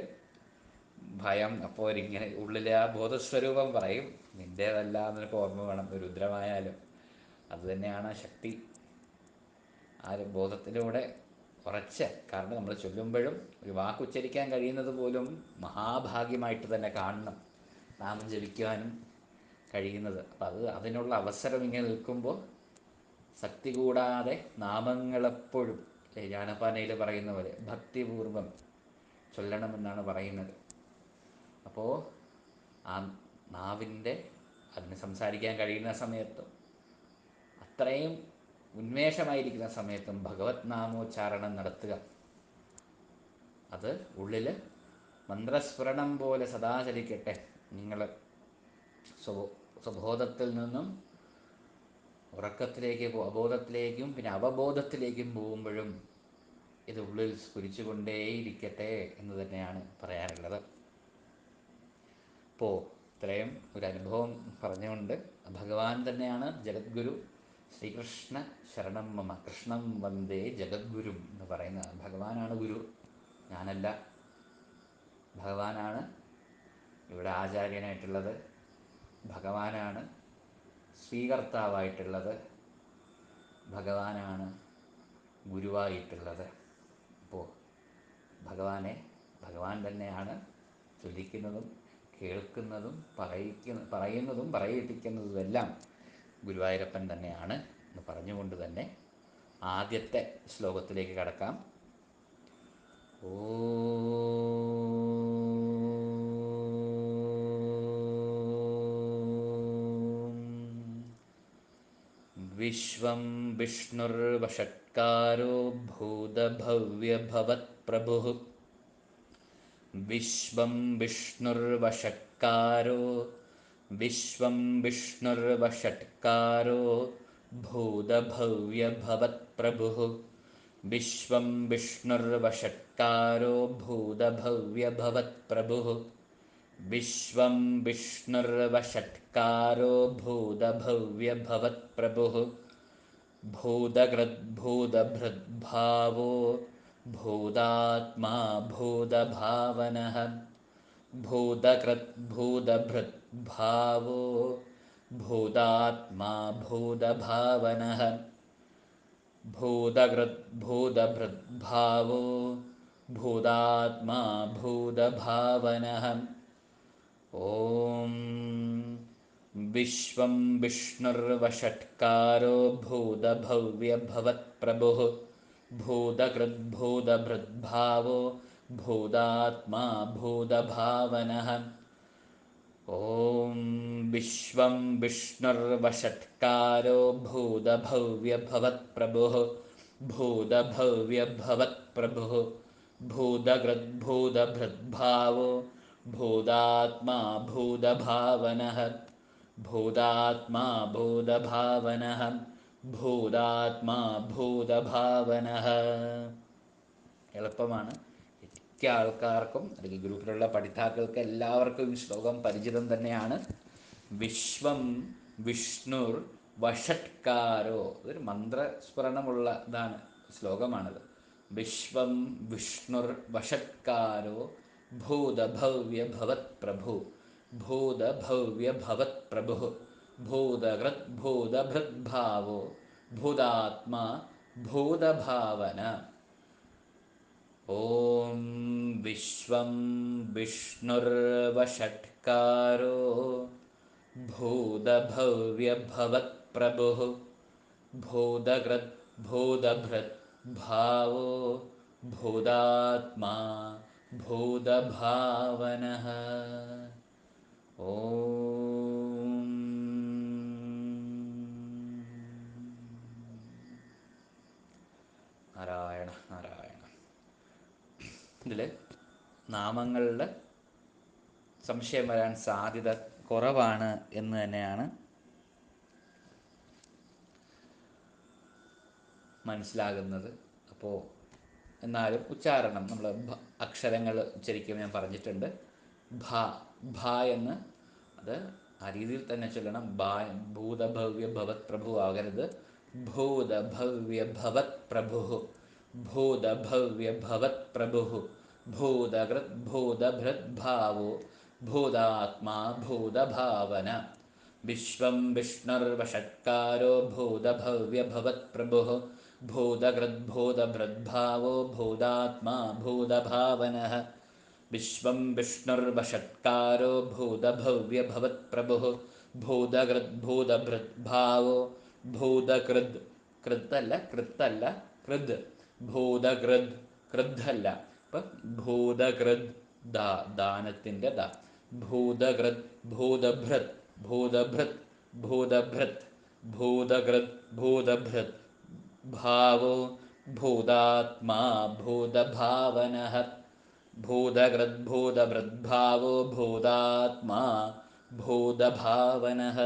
ഭയം. അപ്പോൾ ഒരിങ്ങനെ ഉള്ളിലെ ആ ബോധസ്വരൂപം പറയും, നിൻ്റേതല്ല എന്നൊക്കെ ഓർമ്മ വേണം. രുദ്രമായാലും അതുതന്നെയാണ് ശക്തി. ആ ഒരു ബോധത്തിലൂടെ കാരണം നമ്മൾ ചൊല്ലുമ്പോഴും ഒരു വാക്കുച്ചരിക്കാൻ കഴിയുന്നത് പോലും മഹാഭാഗ്യമായിട്ട് തന്നെ കാണണം, നാമം ജപിക്കുവാനും കഴിയുന്നത്. അപ്പം അതിനുള്ള അവസരം ഇങ്ങനെ നിൽക്കുമ്പോൾ ശക്തി കൂടാതെ നാമങ്ങളെപ്പോഴും ജാനപാനയിൽ പറയുന്ന പോലെ ഭക്തിപൂർവം ചൊല്ലണമെന്നാണ് പറയുന്നത്. അപ്പോൾ ആ നാവിൻ്റെ അതിന് സംസാരിക്കാൻ കഴിയുന്ന സമയത്തും അത്രയും ഉന്മേഷമായിരിക്കുന്ന സമയത്തും ഭഗവത് നാമോച്ചാരണം നടത്തുക. അത് ഉള്ളിൽ മന്ത്രസ്ഫുരണം പോലെ സദാ ചലിക്കട്ടെ. നിങ്ങൾ സ്വബോധത്തിൽ നിന്നും ഉറക്കത്തിലേക്ക് അബോധത്തിലേക്കും പിന്നെ അവബോധത്തിലേക്കും പോകുമ്പോഴും ഇത് ഉള്ളിൽ സ്ഫുരിച്ചുകൊണ്ടേയിരിക്കട്ടെ എന്ന് തന്നെയാണ് പറയാനുള്ളത്. അപ്പോൾ ഇത്രയും ഒരു അനുഭവം പറഞ്ഞുകൊണ്ട് ഭഗവാൻ തന്നെയാണ് ജഗദ്ഗുരു. ശ്രീകൃഷ്ണ ശരണം മമ കൃഷ്ണം വന്ദേ ജഗദ്ഗുരു എന്ന് പറയുന്ന ഭഗവാനാണ് ഗുരു, ഞാനല്ല. ഭഗവാനാണ് ഇവിടെ ആചാര്യനായിട്ടുള്ളത്, ഭഗവാനാണ് സ്വീകർത്താവായിട്ടുള്ളത്, ഭഗവാനാണ് ഗുരുവായിട്ടുള്ളത്. അപ്പോൾ ഭഗവാൻ തന്നെയാണ് ചൊല്ലിക്കുന്നതും കേൾക്കുന്നതും പറയുന്നതും പറയിപ്പിക്കുന്നതുമെല്ലാം ഗുരുവായൂരപ്പൻ തന്നെയാണ് എന്ന് പറഞ്ഞുകൊണ്ട് തന്നെ ആദ്യത്തെ ശ്ലോകത്തിലേക്ക് കടക്കാം. വിശ്വം വിഷ്ണുർവഷട്കാരോ ഭൂതഭവ്യഭവത്പ്രഭുഃ. വിശ്വം വിഷ്ണുർവഷട്കാരോ ഭൂതഭവ്യഭവത്പ്രഭുഃ. വിശ്വം വിഷ്ണുർവഷട്കാരോ ഭൂതഭവ്യഭവത്പ്രഭുഃ. വിശ്വം വിഷ്ണുർവഷട്കാരോ ഭൂതഭവ്യഭവത്പ്രഭുഃ. ഭൂതകൃദ്ഭൂതഭൃദ്ഭാവോ ഭൂതാത്മാ ഭൂതഭാവനഃ. ഭൂതകൃദ്ഭൂതഭൃദ്ഭാവോ ഭൂതാത്മാ ഭൂതഭാവനഃ. ഭൂതകൃദ്ഭൂതഭൃദ്ഭാവോ ഭൂതാത്മാ ഭൂതഭാവനഃ. ഓം വിശ്വം വിഷ്ണുർവഷട്കാരോ ഭൂതഭവ്യഭവത്പ്രഭുഃ. ഭൂതകൃദ്ഭൂതഭൃദ്ഭാവോ ഭൂതാത്മാ ഭൂതഭാവനഃ. ഓം വിശ്വം വിഷ്ണുർവഷട്കാരോ ഭൂതഭവ്യഭവത്പ്രഭുഃ. ഭൂതഭവ്യഭവത്പ്രഭുഃ. ഭൂതകൃദ്ഭൂതഭൃദ്ഭാവോ ഭൂതാത്മാ ഭൂതഭാവനഃ. ഭൂതാത്മാ ഭൂതഭാവനഃ. ഭൂതാത്മാ ഭൂതഭാവനഃ. എളുപ്പമാണ്. മിക്ക ആൾക്കാർക്കും അല്ലെങ്കിൽ ഗ്രൂപ്പിലുള്ള പഠിതാക്കൾക്ക് എല്ലാവർക്കും ഈ ശ്ലോകം പരിചിതം തന്നെയാണ്. വിശ്വം വിഷ്ണുർ വഷട്കാരോ, ഇതൊരു മന്ത്രസ്ഫുരണമുള്ള ഇതാണ്, ശ്ലോകമാണിത്. വിശ്വം വിഷ്ണുർ വഷട്കാരോ ഭൂതഭവ്യഭവത്പ്രഭു. ഭൂതഭവ്യഭവത്പ്രഭു. ഭൂതകൃദ്ഭൂതഭൃദ്ഭാവോ ഭൂതാത്മാ ഭൂതഭാവന. ഓം വിശ്വം വിഷ്ണുർവഷട്കാരോ ഭൂതഭവ്യഭവത്പ്രഭുഃ. ഭൂതകൃദ്ഭൂതഭൃദ്ഭാവോ ഭൂതാത്മാ ഭൂതഭാവനഃ. ഓം നാരായണ നാരായണ. ഇതിൽ നാമങ്ങളിൽ സംശയം വരാൻ സാധ്യത കുറവാണ് എന്ന് തന്നെയാണ് മനസ്സിലാകുന്നത്. അപ്പോൾ എന്നാലും ഉച്ചാരണം നമ്മൾ അക്ഷരങ്ങൾ ഉച്ചരിക്കും ഞാൻ പറഞ്ഞിട്ടുണ്ട്. ഭ ഭ എന്ന് അത് ആ രീതിയിൽ തന്നെ ചൊല്ലണം. ഭൂതഭവ്യഭവത് പ്രഭു ആകരുത്. ഭൂതഭവ്യഭവത് പ്രഭു. ഭൂതഭവ്യഭവത് പ്രഭു. ഭൂതകൃത് ഭൂതഭൃദ്ഭാവോ ഭൂതാത്മാ ഭൂതഭാവന. വിശ്വം വിഷ്ണുർവഷട്കാരോ ഭൂതഭവ്യഭവത് പ്രഭു. ഭൂതകൃദ്ഭൂതഭൃദ്ഭാവോ ഭൂതാത്മാ ഭൂതഭാവനഃ. വിശ്വം വിഷ്ണുർവഷട്കാരോ ഭൂതഭവ്യഭവത് പ്രഭു. ഭൂതകൃദ്ഭൂതഭൃദ്ഭാവോ ഭൂതകൃദ് കൃത്തല്ല കൃത്തല്ല കൃദ് ഭൂതകൃദ് കൃദ്ധല്ല. അപ്പം ഭൂതകൃദ് ദാനത്തിൻ്റെ ദ. ഭൂതകൃദ് ഭൂതഭൃത് ഭൂതഭൃത് ഭൂതഭൃത് ഭൂതകൃദ് ഭൂതഭൃത് ഭാവോ ഭൂതാത്മാ ഭൂതഭാവനഃ. ഭൂതകൃദ്ഭൂതഭൃദ്ഭാവോ ഭൂതാത്മാ ഭൂതഭാവനഃ.